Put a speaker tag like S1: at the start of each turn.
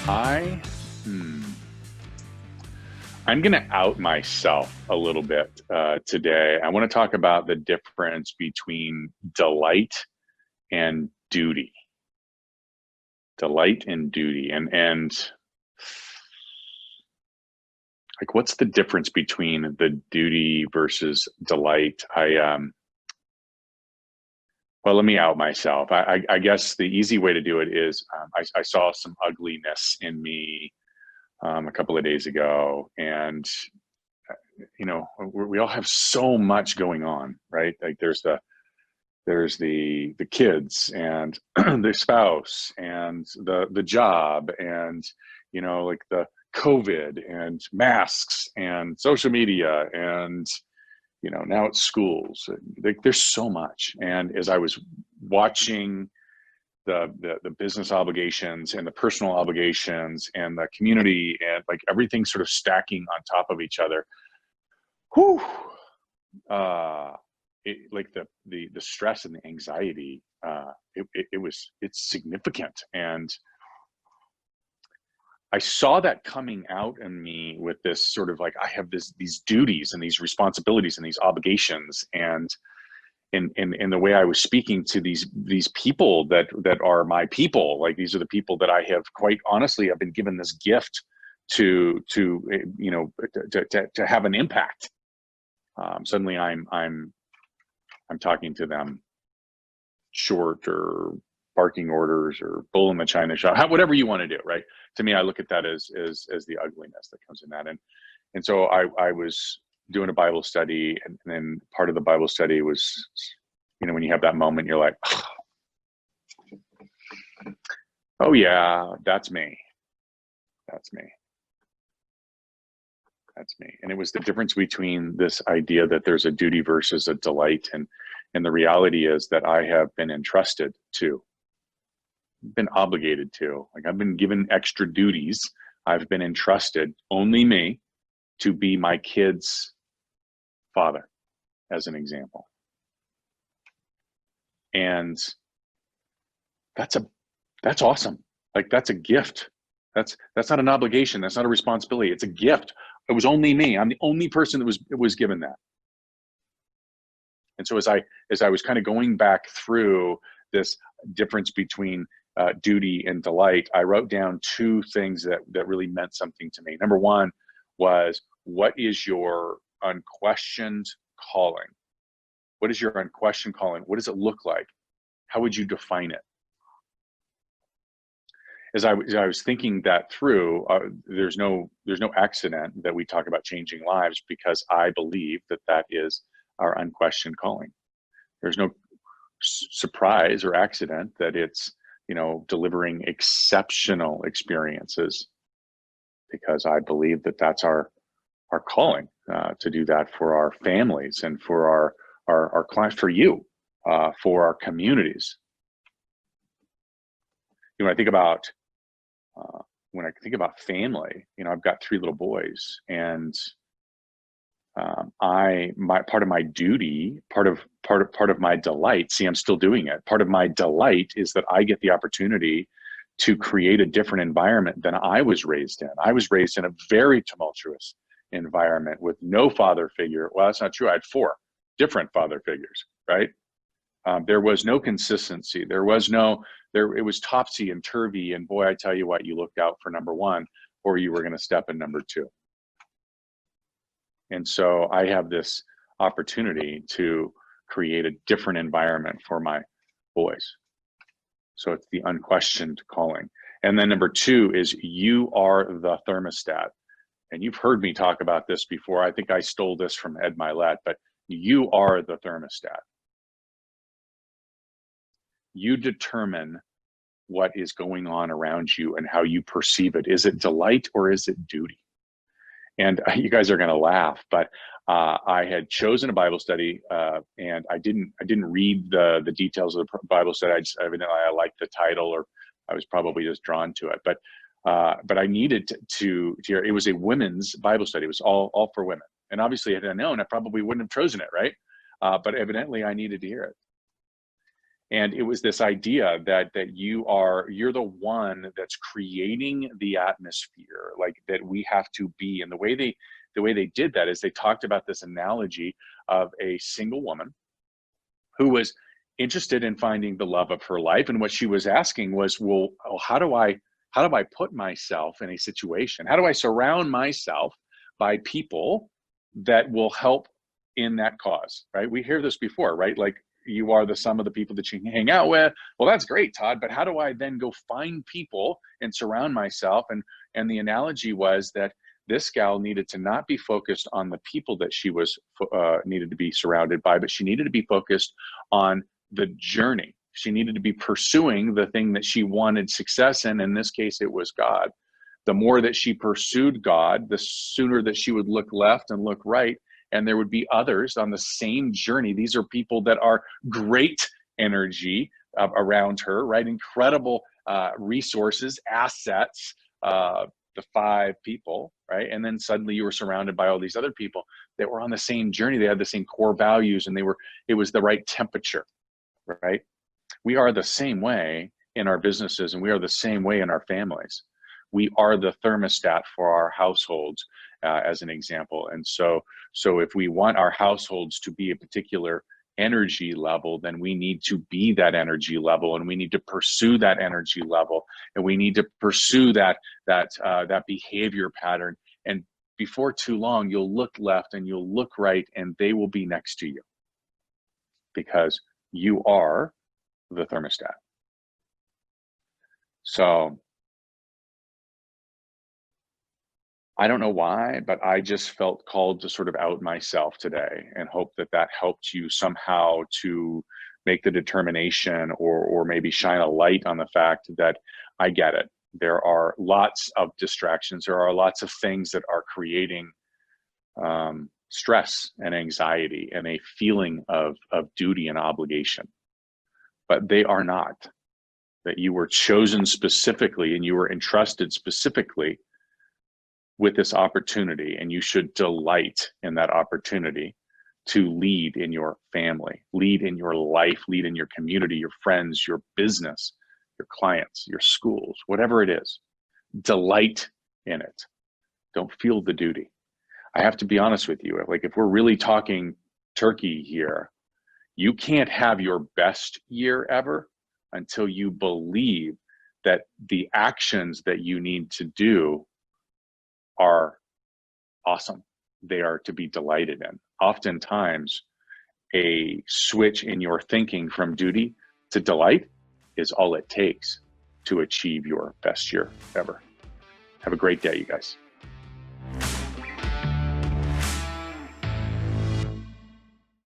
S1: I, hmm, I'm going to out myself a little bit today. I want to talk about the difference between delight and duty. Delight and duty, and like, what's the difference between the duty versus delight? Well, let me out myself. I guess the easy way to do it is I saw some ugliness in me a couple of days ago, and we all have so much going on, right? Like there's the kids and the spouse and the job and like the COVID and masks and social media and now it's schools. Like, there's so much. And as I was watching the business obligations and the personal obligations and the community and like everything sort of stacking on top of each other, whew, uh, like the stress and the anxiety, it's significant. And I saw that coming out in me with this sort of like, I have these duties and these responsibilities and these obligations, and in the way I was speaking to these people that are my people. Like, these are the people that I have, quite honestly, I've been given this gift to have an impact. Suddenly I'm talking to them short, or barking orders, or bull in the china shop, whatever you want to do, right? To me, I look at that as the ugliness that comes in that. And so I was doing a Bible study, and then part of the Bible study was, when you have that moment, you're like, oh yeah, that's me. That's me. That's me. And it was the difference between this idea that there's a duty versus a delight. And the reality is that I have been entrusted to, been obligated to, like, I've been given extra duties. I've been entrusted, only me, to be my kids' father, as an example. And that's awesome. Like, that's a gift. That's not an obligation. That's not a responsibility. It's a gift. It was only me. I'm the only person that was given that. And so as I was kind of going back through this difference between duty and delight, I wrote down two things that really meant something to me. Number one was, what is your unquestioned calling? What is your unquestioned calling? What does it look like? How would you define it? As I was thinking that through, there's no accident that we talk about changing lives, because I believe that is our unquestioned calling. There's no surprise or accident that it's delivering exceptional experiences, because I believe that that's our calling, to do that for our families and for our clients, for you, for our communities. When I think about family, I've got 3 little boys, and part of my duty, part of my delight. See, I'm still doing it. Part of my delight is that I get the opportunity to create a different environment than I was raised in. I was raised in a very tumultuous environment with no father figure. Well, that's not true. I had 4 different father figures, right? There was no consistency. It was topsy and turvy. And boy, I tell you what, you looked out for number 1, or you were going to step in number 2. And so I have this opportunity to create a different environment for my boys. So it's the unquestioned calling. And then number 2 is, you are the thermostat. And you've heard me talk about this before. I think I stole this from Ed Milet, but you are the thermostat. You determine what is going on around you and how you perceive it. Is it delight or is it duty? And you guys are going to laugh, but I had chosen a Bible study, and I didn't read the details of the Bible study. I liked the title, or I was probably just drawn to it. But I needed to hear. It was a women's Bible study. It was all for women. And obviously, had I known, I probably wouldn't have chosen it, right? But evidently, I needed to hear it. And it was this idea that you're the one that's creating the atmosphere, like that we have to be. And the way they did that is they talked about this analogy of a single woman who was interested in finding the love of her life. And what she was asking was, well, how do I put myself in a situation? How do I surround myself by people that will help in that cause, right? We hear this before, right? Like, you are the sum of the people that you hang out with. Well, that's great, Todd, but how do I then go find people and surround myself? And the analogy was that this gal needed to not be focused on the people that she was needed to be surrounded by, but she needed to be focused on the journey. She needed to be pursuing the thing that she wanted success in. In this case, it was God. The more that she pursued God, the sooner that she would look left and look right, and there would be others on the same journey. These are people that are great energy around her, right? Incredible resources, assets, the 5 people, right? And then suddenly you were surrounded by all these other people that were on the same journey. They had the same core values, and it was the right temperature, right? We are the same way in our businesses, and we are the same way in our families. We are the thermostat for our households, as an example. And so if we want our households to be a particular energy level, then we need to be that energy level, and we need to pursue that energy level, and we need to pursue that behavior pattern. And before too long, you'll look left and you'll look right, and they will be next to you, because you are the thermostat. So I don't know why, but I just felt called to sort of out myself today, and hope that helped you somehow to make the determination, or maybe shine a light on the fact that I get it. There are lots of distractions. There are lots of things that are creating stress and anxiety and a feeling of duty and obligation, but they are not. That you were chosen specifically, and you were entrusted specifically with this opportunity, and you should delight in that opportunity to lead in your family, lead in your life, lead in your community, your friends, your business, your clients, your schools, whatever it is. Delight in it. Don't feel the duty. I have to be honest with you. Like, if we're really talking turkey here, you can't have your best year ever until you believe that the actions that you need to do are awesome. They are to be delighted in. Oftentimes, a switch in your thinking from duty to delight is all it takes to achieve your best year ever. Have a great day, you guys.